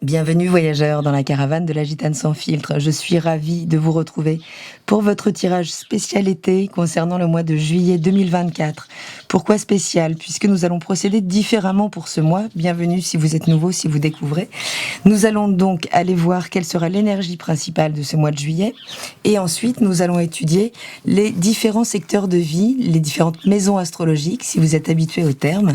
Bienvenue voyageurs dans la caravane de la Gitane sans filtre. Je suis ravie de vous retrouver pour votre tirage spécial été concernant le mois de juillet 2024. Pourquoi spécial? Puisque nous allons procéder différemment pour ce mois. Bienvenue si vous êtes nouveau, si vous découvrez. Nous allons donc aller voir quelle sera l'énergie principale de ce mois de juillet. Et ensuite, nous allons étudier les différents secteurs de vie, les différentes maisons astrologiques, si vous êtes habitué au terme.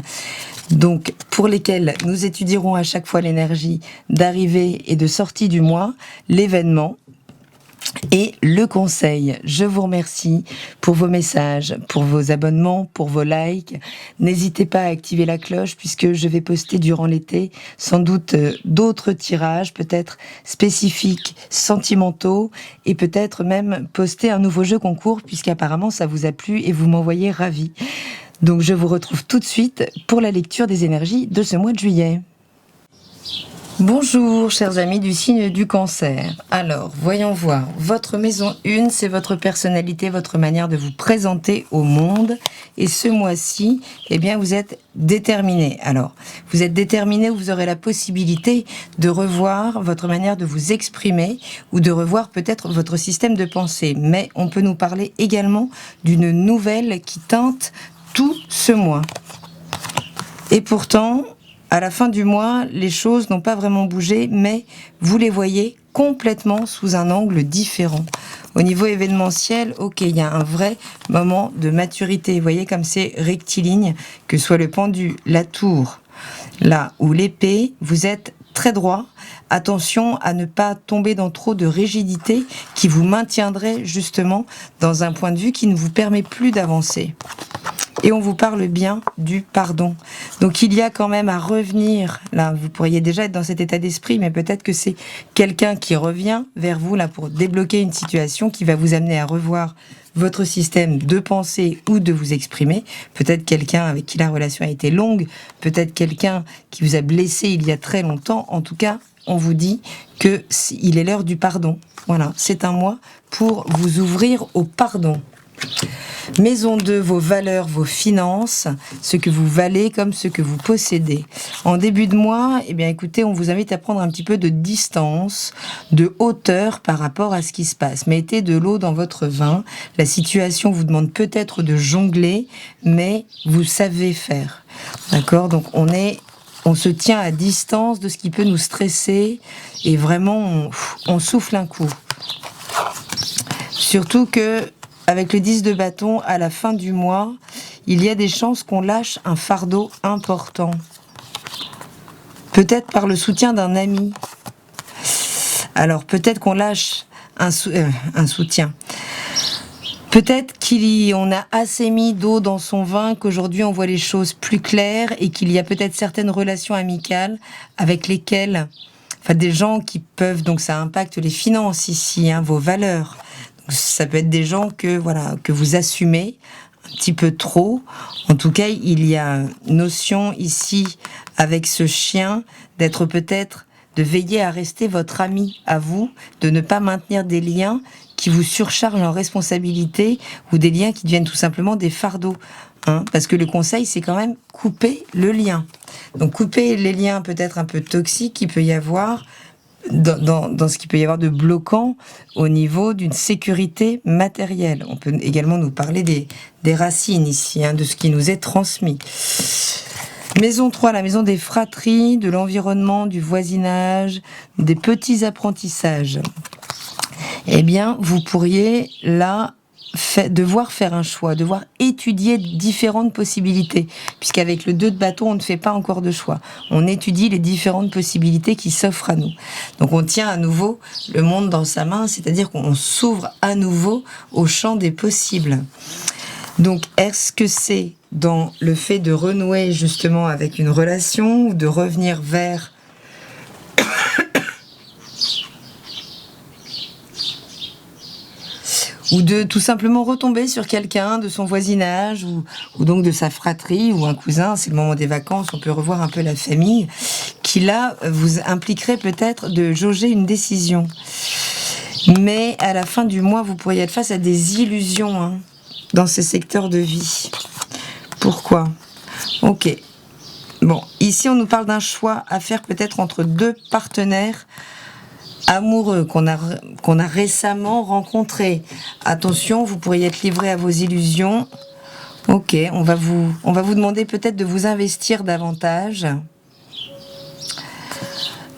Donc, pour lesquels nous étudierons à chaque fois l'énergie d'arrivée et de sortie du mois, l'événement et le conseil. Je vous remercie pour vos messages, pour vos abonnements, pour vos likes. N'hésitez pas à activer la cloche puisque je vais poster durant l'été sans doute d'autres tirages, peut-être spécifiques, sentimentaux et peut-être même poster un nouveau jeu concours puisqu'apparemment ça vous a plu et vous m'envoyez ravi. Donc je vous retrouve tout de suite pour la lecture des énergies de ce mois de juillet. Bonjour chers amis du signe du Cancer. Alors, voyons voir. Votre maison 1, c'est votre personnalité, votre manière de vous présenter au monde. Et ce mois-ci, eh bien, vous êtes déterminé. Alors, vous êtes déterminé ou vous aurez la possibilité de revoir votre manière de vous exprimer ou de revoir peut-être votre système de pensée. Mais on peut nous parler également d'une nouvelle qui teinte tout ce mois. Et pourtant, à la fin du mois, les choses n'ont pas vraiment bougé, mais vous les voyez complètement sous un angle différent. Au niveau événementiel, ok, il y a un vrai moment de maturité. Vous voyez comme c'est rectiligne, que soit le pendu, la tour, là, ou l'épée, vous êtes très droit. Attention à ne pas tomber dans trop de rigidité qui vous maintiendrait justement dans un point de vue qui ne vous permet plus d'avancer. Et on vous parle bien du pardon. Donc il y a quand même à revenir, là vous pourriez déjà être dans cet état d'esprit, mais peut-être que c'est quelqu'un qui revient vers vous là pour débloquer une situation qui va vous amener à revoir votre système de pensée ou de vous exprimer. Peut-être quelqu'un avec qui la relation a été longue, peut-être quelqu'un qui vous a blessé il y a très longtemps. En tout cas, on vous dit que il est l'heure du pardon. Voilà, c'est un mois pour vous ouvrir au pardon. Maison 2, vos valeurs, vos finances, ce que vous valez comme ce que vous possédez. En début de mois, eh bien écoutez, on vous invite à prendre un petit peu de distance, de hauteur par rapport à ce qui se passe. Mettez de l'eau dans votre vin. La situation vous demande peut-être de jongler, mais vous savez faire. D'accord? Donc on se tient à distance de ce qui peut nous stresser et vraiment on souffle un coup. Surtout que avec le 10 de bâton, à la fin du mois, il y a des chances qu'on lâche un fardeau important. Peut-être par le soutien d'un ami. Alors, peut-être qu'on lâche un soutien. Peut-être qu'on a assez mis d'eau dans son vin, qu'aujourd'hui on voit les choses plus claires et qu'il y a peut-être certaines relations amicales avec lesquelles, enfin des gens qui peuvent, donc ça impacte les finances ici, vos valeurs. Ça peut être des gens que vous assumez un petit peu trop. En tout cas, il y a notion ici avec ce chien d'être peut-être de veiller à rester votre ami à vous, de ne pas maintenir des liens qui vous surchargent en responsabilité ou des liens qui deviennent tout simplement des fardeaux. Parce que le conseil, c'est quand même couper le lien. Donc couper les liens peut-être un peu toxiques qu'il peut y avoir dans ce qu'il peut y avoir de bloquant au niveau d'une sécurité matérielle. On peut également nous parler des racines ici, de ce qui nous est transmis. Maison 3, la maison des fratries, de l'environnement, du voisinage, des petits apprentissages. Eh bien, vous pourriez là devoir faire un choix, devoir étudier différentes possibilités, puisqu'avec le 2 de bâton, on ne fait pas encore de choix. On étudie les différentes possibilités qui s'offrent à nous. Donc on tient à nouveau le monde dans sa main, c'est-à-dire qu'on s'ouvre à nouveau au champ des possibles. Donc est-ce que c'est dans le fait de renouer justement avec une relation ou de revenir vers ou de tout simplement retomber sur quelqu'un de son voisinage ou donc de sa fratrie ou un cousin, c'est le moment des vacances, on peut revoir un peu la famille, qui là vous impliquerait peut-être de jauger une décision. Mais à la fin du mois, vous pourriez être face à des illusions dans ces secteurs de vie. Pourquoi ? Ok. Bon, ici on nous parle d'un choix à faire peut-être entre deux partenaires amoureux qu'on a récemment rencontrés. Attention, vous pourriez être livré à vos illusions. Ok, on va vous demander peut-être de vous investir davantage.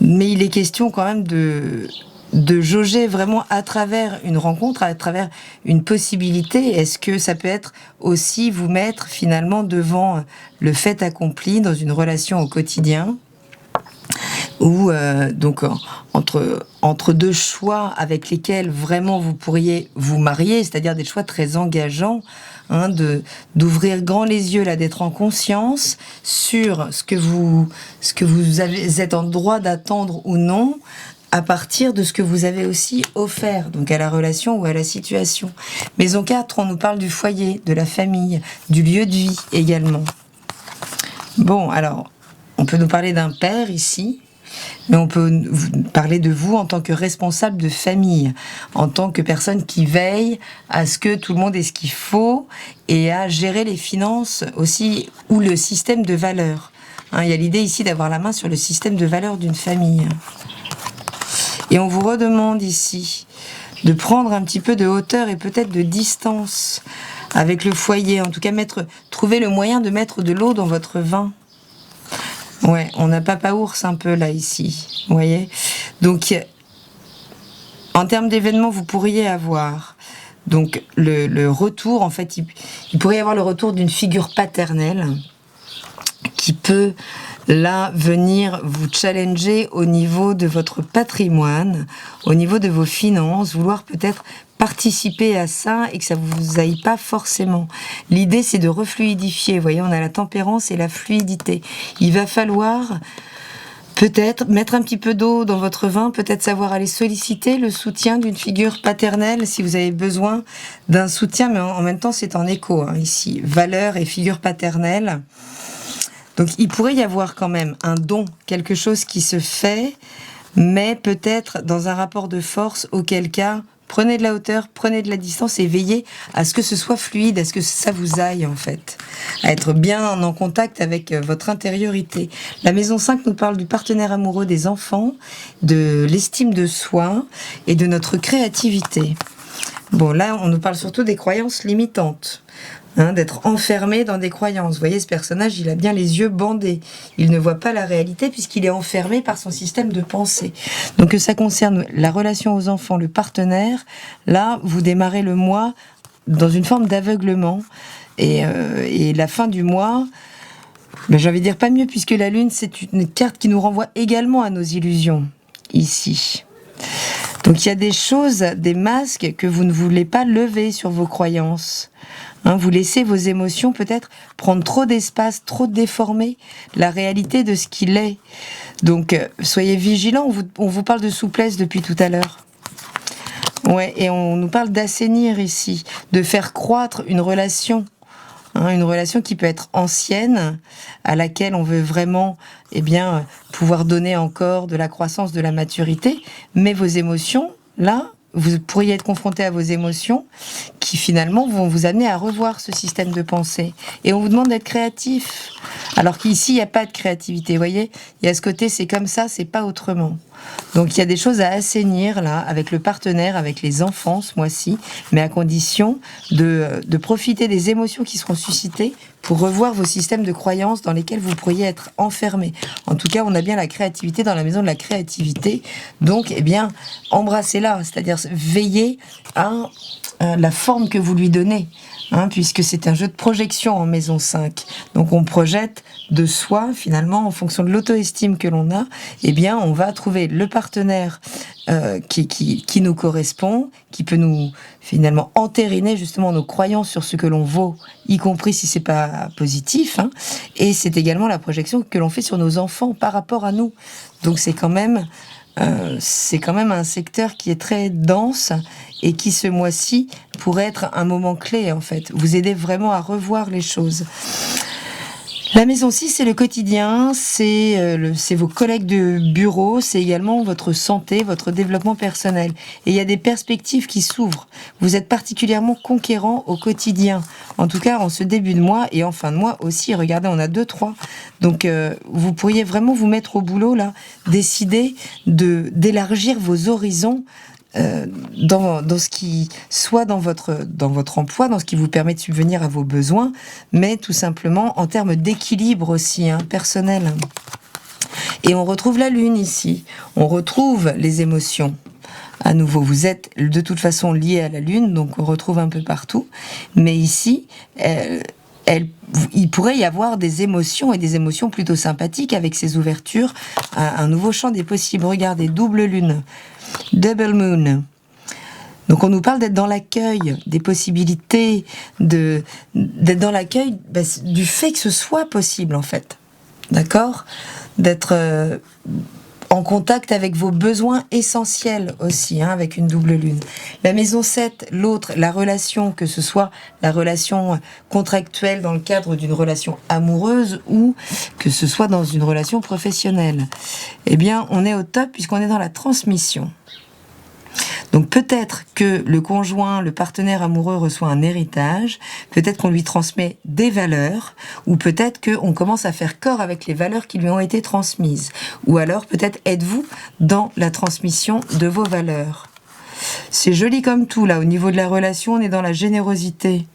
Mais il est question quand même de jauger vraiment à travers une rencontre, à travers une possibilité. Est-ce que ça peut être aussi vous mettre finalement devant le fait accompli dans une relation au quotidien, ou donc entre deux choix avec lesquels vraiment vous pourriez vous marier, c'est-à-dire des choix très engageants, hein, d'ouvrir grand les yeux là, d'être en conscience sur ce que vous êtes en droit d'attendre ou non, à partir de ce que vous avez aussi offert, donc à la relation ou à la situation. Maison 4, on nous parle du foyer, de la famille, du lieu de vie également. Bon, alors, on peut nous parler d'un père ici, mais on peut parler de vous en tant que responsable de famille, en tant que personne qui veille à ce que tout le monde ait ce qu'il faut et à gérer les finances aussi, ou le système de valeurs. Hein, il y a l'idée ici d'avoir la main sur le système de valeurs d'une famille. Et on vous redemande ici de prendre un petit peu de hauteur et peut-être de distance avec le foyer. En tout cas, trouver le moyen de mettre de l'eau dans votre vin. Ouais, on a Papa Ours un peu là, ici. Vous voyez ? Donc, en termes d'événements, vous pourriez avoir donc le retour, en fait, il pourrait y avoir le retour d'une figure paternelle qui peut là venir vous challenger au niveau de votre patrimoine, au niveau de vos finances, vouloir peut-être participer à ça et que ça vous aille pas forcément. L'idée, c'est de refluidifier. Vous voyez, on a la tempérance et la fluidité. Il va falloir peut-être mettre un petit peu d'eau dans votre vin, peut-être savoir aller solliciter le soutien d'une figure paternelle si vous avez besoin d'un soutien, mais en même temps, c'est en écho, hein, ici. Valeur et figure paternelle. Donc, il pourrait y avoir quand même un don, quelque chose qui se fait, mais peut-être dans un rapport de force, auquel cas, prenez de la hauteur, prenez de la distance et veillez à ce que ce soit fluide, à ce que ça vous aille, en fait. À être bien en contact avec votre intériorité. La maison 5 nous parle du partenaire amoureux, des enfants, de l'estime de soi et de notre créativité. Bon, là, on nous parle surtout des croyances limitantes. Hein, d'être enfermé dans des croyances. Vous voyez, ce personnage, il a bien les yeux bandés. Il ne voit pas la réalité puisqu'il est enfermé par son système de pensée. Donc, que ça concerne la relation aux enfants, le partenaire, là, vous démarrez le mois dans une forme d'aveuglement. Et la fin du mois, ben, j'ai envie de dire pas mieux, puisque la Lune, c'est une carte qui nous renvoie également à nos illusions, ici. Donc, il y a des choses, des masques que vous ne voulez pas lever sur vos croyances. Hein, vous laissez vos émotions peut-être prendre trop d'espace, trop déformer la réalité de ce qu'il est. Donc, soyez vigilants. On vous parle de souplesse depuis tout à l'heure. Ouais, et on nous parle d'assainir ici, de faire croître une relation. Hein, une relation qui peut être ancienne, à laquelle on veut vraiment pouvoir donner encore de la croissance, de la maturité. Mais vos émotions, là, vous pourriez être confronté à vos émotions qui finalement vont vous amener à revoir ce système de pensée. Et on vous demande d'être créatif. Alors qu'ici, il n'y a pas de créativité. Vous voyez, il y a ce côté, c'est comme ça, c'est pas autrement. Donc il y a des choses à assainir là, avec le partenaire, avec les enfants ce mois-ci, mais à condition de profiter des émotions qui seront suscitées pour revoir vos systèmes de croyances dans lesquels vous pourriez être enfermés. En tout cas, on a bien la créativité dans la maison de la créativité. Donc, embrassez-la, c'est-à-dire veillez à la forme que vous lui donnez. Hein, puisque c'est un jeu de projection en maison 5. Donc on projette de soi, finalement, en fonction de l'auto-estime que l'on a, on va trouver le partenaire qui nous correspond, qui peut nous, finalement, entériner justement nos croyances sur ce que l'on vaut, y compris si c'est pas positif, hein, et c'est également la projection que l'on fait sur nos enfants par rapport à nous. Donc c'est quand même un secteur qui est très dense et qui, ce mois-ci, pourrait être un moment clé, en fait. Vous aider vraiment à revoir les choses. La maison 6, c'est le quotidien, c'est vos collègues de bureau, c'est également votre santé, votre développement personnel. Et il y a des perspectives qui s'ouvrent. Vous êtes particulièrement conquérant au quotidien. En tout cas, en ce début de mois et en fin de mois aussi. Regardez, on a 2, 3. Donc, vous pourriez vraiment vous mettre au boulot, là, décider d'élargir vos horizons dans ce qui, soit dans votre emploi, dans ce qui vous permet de subvenir à vos besoins, mais tout simplement en termes d'équilibre aussi, personnel. Et on retrouve la lune ici, on retrouve les émotions. À nouveau, vous êtes de toute façon lié à la lune, donc on retrouve un peu partout, mais ici, il pourrait y avoir des émotions et des émotions plutôt sympathiques avec ces ouvertures, un nouveau champ des possibles. Regardez, double lune. Double moon. Donc on nous parle d'être dans l'accueil des possibilités, d'être dans l'accueil du fait que ce soit possible en fait. D'accord ? D'être en contact avec vos besoins essentiels aussi, avec une double lune. La maison 7, l'autre, la relation, que ce soit la relation contractuelle dans le cadre d'une relation amoureuse ou que ce soit dans une relation professionnelle. Eh bien, on est au top puisqu'on est dans la transmission. Donc peut-être que le conjoint, le partenaire amoureux reçoit un héritage, peut-être qu'on lui transmet des valeurs, ou peut-être qu'on commence à faire corps avec les valeurs qui lui ont été transmises. Ou alors peut-être êtes-vous dans la transmission de vos valeurs. C'est joli comme tout, là, au niveau de la relation, on est dans la générosité.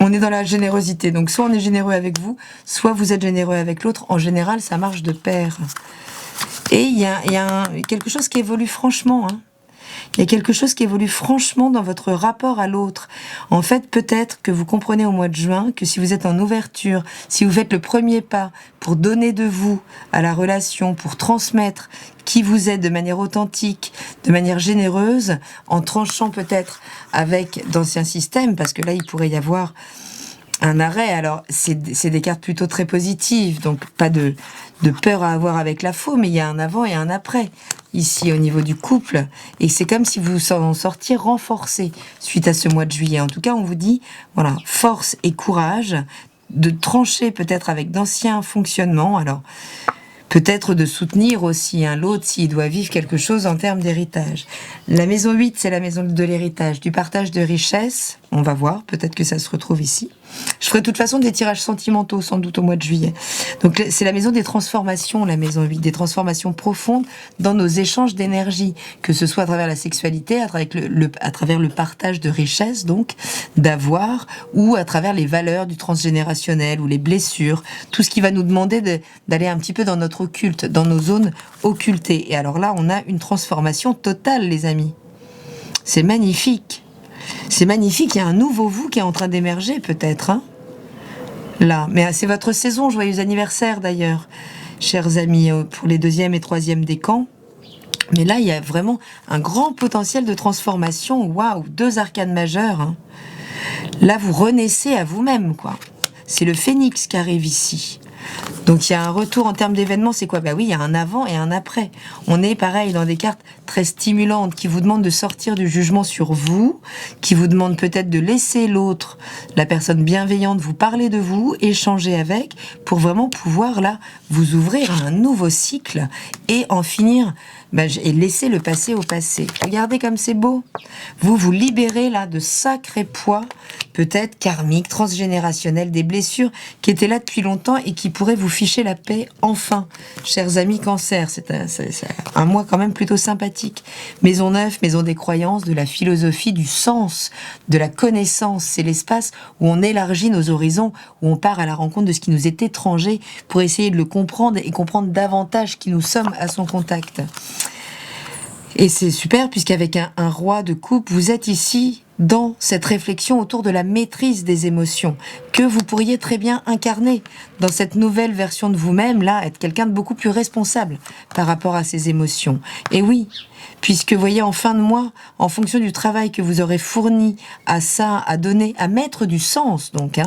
On est dans la générosité, donc soit on est généreux avec vous, soit vous êtes généreux avec l'autre. En général, ça marche de pair. Et il y a quelque chose qui évolue franchement. Il y a quelque chose qui évolue franchement dans votre rapport à l'autre. En fait, peut-être que vous comprenez au mois de juin que si vous êtes en ouverture, si vous faites le premier pas pour donner de vous à la relation, pour transmettre qui vous êtes de manière authentique, de manière généreuse, en tranchant peut-être avec d'anciens systèmes, parce que là, il pourrait y avoir un arrêt. Alors, c'est des cartes plutôt très positives, donc pas de peur à avoir avec la faux, mais il y a un avant et un après, ici, au niveau du couple. Et c'est comme si vous en sortiez renforcé suite à ce mois de juillet. En tout cas, on vous dit, voilà, force et courage de trancher peut-être avec d'anciens fonctionnements. Alors, peut-être de soutenir aussi l'autre s'il doit vivre quelque chose en termes d'héritage. La maison 8, c'est la maison de l'héritage, du partage de richesses. On va voir, peut-être que ça se retrouve ici. Je ferai de toute façon des tirages sentimentaux, sans doute au mois de juillet. Donc c'est la maison des transformations, la maison 8, des transformations profondes dans nos échanges d'énergie, que ce soit à travers la sexualité, à travers le partage de richesses, donc, d'avoir, ou à travers les valeurs du transgénérationnel, ou les blessures, tout ce qui va nous demander d'aller un petit peu dans notre occulte, dans nos zones occultées. Et alors là, on a une transformation totale, les amis. C'est magnifique. C'est magnifique, il y a un nouveau vous qui est en train d'émerger peut-être, là. Mais c'est votre saison, joyeux anniversaire d'ailleurs, chers amis, pour les 2e et 3e décans. Mais là, il y a vraiment un grand potentiel de transformation. Waouh, 2 arcanes majeures. Là, vous renaissez à vous-même, quoi. C'est le phénix qui arrive ici. Donc il y a un retour en termes d'événements, c'est quoi ? Oui, il y a un avant et un après. On est pareil dans des cartes très stimulantes qui vous demandent de sortir du jugement sur vous, qui vous demandent peut-être de laisser l'autre, la personne bienveillante, vous parler de vous, échanger avec, pour vraiment pouvoir là vous ouvrir à un nouveau cycle et en finir et laisser le passé au passé. Regardez comme c'est beau. Vous libérez là de sacrés poids, peut-être karmiques, transgénérationnels, des blessures qui étaient là depuis longtemps et qui pourraient vous ficher la paix enfin. Chers amis Cancer, c'est un mois quand même plutôt sympathique. Maison 9, maison des croyances, de la philosophie, du sens, de la connaissance. C'est l'espace où on élargit nos horizons, où on part à la rencontre de ce qui nous est étranger pour essayer de le comprendre et comprendre davantage qui nous sommes à son contact. Et c'est super puisqu'avec un roi de coupe, vous êtes ici dans cette réflexion autour de la maîtrise des émotions que vous pourriez très bien incarner dans cette nouvelle version de vous-même, là, être quelqu'un de beaucoup plus responsable par rapport à ces émotions. Et oui, puisque vous voyez, en fin de mois, en fonction du travail que vous aurez fourni à ça, à donner, à mettre du sens, donc,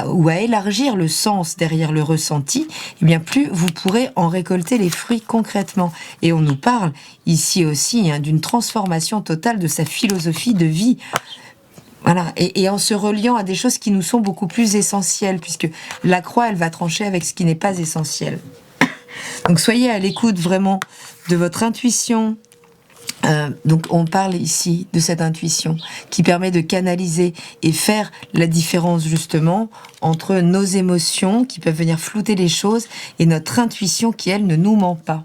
ou à élargir le sens derrière le ressenti, eh bien plus vous pourrez en récolter les fruits concrètement. Et on nous parle ici aussi d'une transformation totale de sa philosophie de vie. Voilà, et en se reliant à des choses qui nous sont beaucoup plus essentielles, puisque la croix, elle va trancher avec ce qui n'est pas essentiel. Donc soyez à l'écoute vraiment de votre intuition. Donc on parle ici de cette intuition qui permet de canaliser et faire la différence justement entre nos émotions qui peuvent venir flouter les choses et notre intuition qui, elle, ne nous ment pas.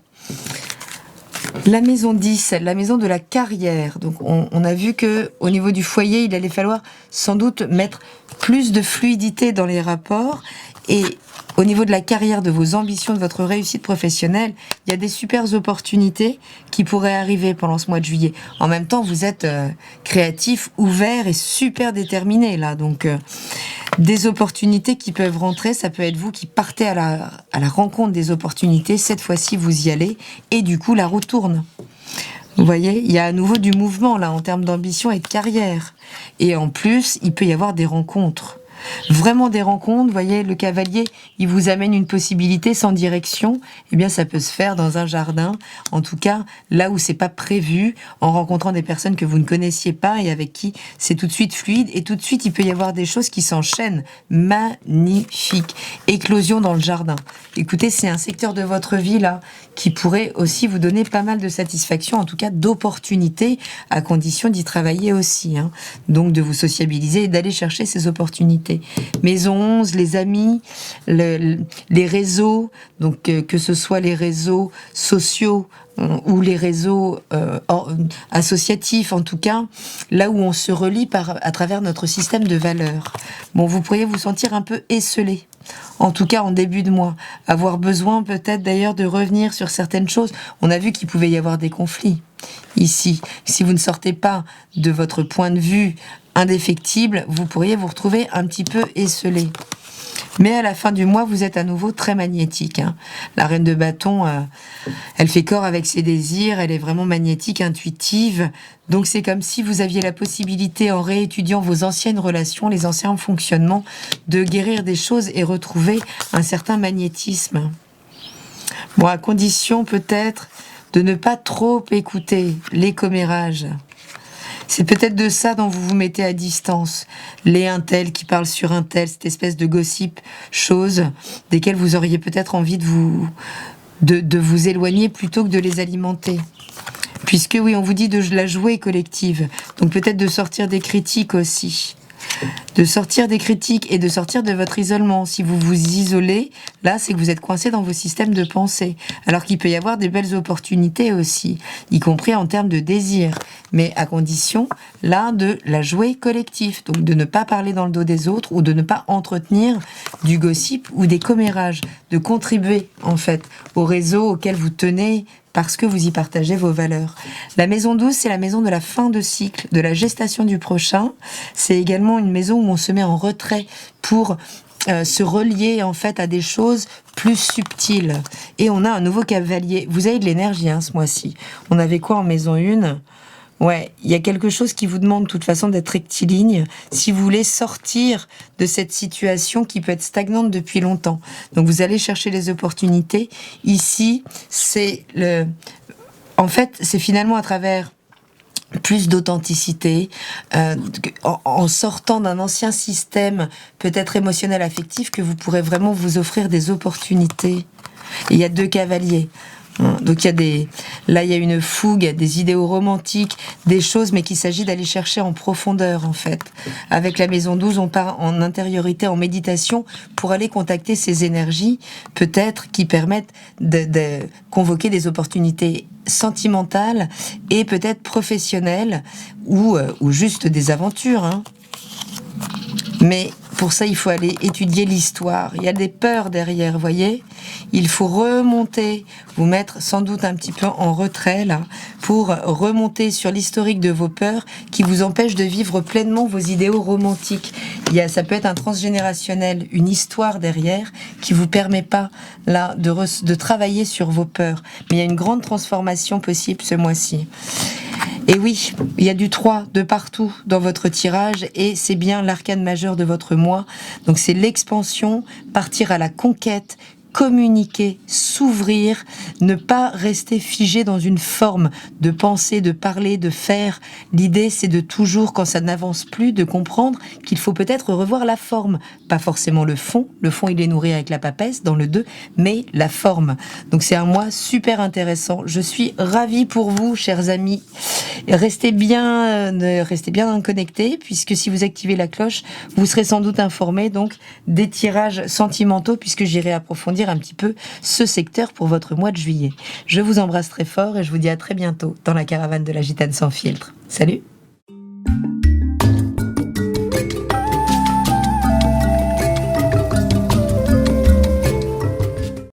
La maison 10, la maison de la carrière. Donc on a vu que au niveau du foyer, il allait falloir sans doute mettre plus de fluidité dans les rapports. Et au niveau de la carrière, de vos ambitions, de votre réussite professionnelle, il y a des super opportunités qui pourraient arriver pendant ce mois de juillet. En même temps, vous êtes créatif, ouvert et super déterminé là. Donc des opportunités qui peuvent rentrer, ça peut être vous qui partez à la rencontre des opportunités. Cette fois-ci, vous y allez et du coup, la roue tourne. Vous voyez, il y a à nouveau du mouvement là en termes d'ambition et de carrière. Et en plus, il peut y avoir des rencontres. Vraiment des rencontres, vous voyez, le cavalier, il vous amène une possibilité sans direction, eh bien ça peut se faire dans un jardin, en tout cas là où c'est pas prévu, en rencontrant des personnes que vous ne connaissiez pas et avec qui c'est tout de suite fluide, et tout de suite il peut y avoir des choses qui s'enchaînent, magnifique, éclosion dans le jardin. Écoutez, c'est un secteur de votre vie là qui pourrait aussi vous donner pas mal de satisfaction, en tout cas d'opportunités, à condition d'y travailler aussi, hein. Donc de vous sociabiliser et d'aller chercher ces opportunités. Maison 11, les amis, les réseaux, donc que ce soit les réseaux sociaux ou les réseaux associatifs, en tout cas, là où on se relie à travers notre système de valeurs. Bon, vous pourriez vous sentir un peu esselé, en tout cas en début de mois, avoir besoin peut-être d'ailleurs de revenir sur certaines choses. On a vu qu'il pouvait y avoir des conflits ici. Si vous ne sortez pas de votre point de vue indéfectible, vous pourriez vous retrouver un petit peu esselé. Mais à la fin du mois, vous êtes à nouveau très magnétique, hein. La reine de bâton, elle fait corps avec ses désirs, elle est vraiment magnétique, intuitive. Donc c'est comme si vous aviez la possibilité, en réétudiant vos anciennes relations, les anciens fonctionnements, de guérir des choses et retrouver un certain magnétisme. Bon, à condition peut-être de ne pas trop écouter les commérages. C'est peut-être de ça dont vous vous mettez à distance. Les untel qui parlent sur untel, cette espèce de gossip, choses desquelles vous auriez peut-être envie de vous éloigner plutôt que de les alimenter. Puisque oui, on vous dit de la jouer collective. Donc peut-être de sortir des critiques aussi. De sortir des critiques et de sortir de votre isolement. Si vous vous isolez, là, c'est que vous êtes coincé dans vos systèmes de pensée. Alors qu'il peut y avoir des belles opportunités aussi, y compris en termes de désir. Mais à condition, là, de la jouer collective. Donc de ne pas parler dans le dos des autres ou de ne pas entretenir du gossip ou des commérages. De contribuer, en fait, au réseau auquel vous tenez parce que vous y partagez vos valeurs. La maison 12, c'est la maison de la fin de cycle, de la gestation du prochain. C'est également une maison où on se met en retrait pour se relier en fait à des choses plus subtiles. Et on a un nouveau cavalier. Vous avez de l'énergie ce mois-ci. On avait quoi en maison 1 ? Ouais, il y a quelque chose qui vous demande de toute façon d'être rectiligne si vous voulez sortir de cette situation qui peut être stagnante depuis longtemps. Donc vous allez chercher les opportunités. Ici, en fait, c'est finalement à travers plus d'authenticité, en sortant d'un ancien système peut-être émotionnel affectif que vous pourrez vraiment vous offrir des opportunités. Et il y a 2 cavaliers. Donc il y a une fougue, des idéaux romantiques, des choses, mais qu'il s'agit d'aller chercher en profondeur en fait. Avec la maison 12, on part en intériorité, en méditation, pour aller contacter ces énergies, peut-être qui permettent de convoquer des opportunités sentimentales et peut-être professionnelles ou juste des aventures, hein. Mais pour ça, il faut aller étudier l'histoire. Il y a des peurs derrière, vous voyez. Il faut remonter, vous mettre sans doute un petit peu en retrait, là, pour remonter sur l'historique de vos peurs qui vous empêchent de vivre pleinement vos idéaux romantiques. Ça peut être un transgénérationnel, une histoire derrière qui vous permet pas, là, de travailler sur vos peurs. Mais il y a une grande transformation possible ce mois-ci. Et oui, il y a du 3 de partout dans votre tirage et c'est bien l'arcane majeur de votre mois. Donc c'est l'expansion, partir à la conquête, communiquer, s'ouvrir, ne pas rester figé dans une forme de penser, de parler, de faire. L'idée, c'est de toujours, quand ça n'avance plus, de comprendre qu'il faut peut-être revoir la forme. Pas forcément le fond. Le fond, il est nourri avec la papesse dans le 2, mais la forme. Donc c'est un mois super intéressant. Je suis ravie pour vous, chers amis. Restez bien connectés, puisque si vous activez la cloche, vous serez sans doute informés donc des tirages sentimentaux, puisque j'irai approfondir un petit peu ce secteur pour votre mois de juillet. Je vous embrasse très fort et je vous dis à très bientôt dans la caravane de la Gitane sans filtre. Salut!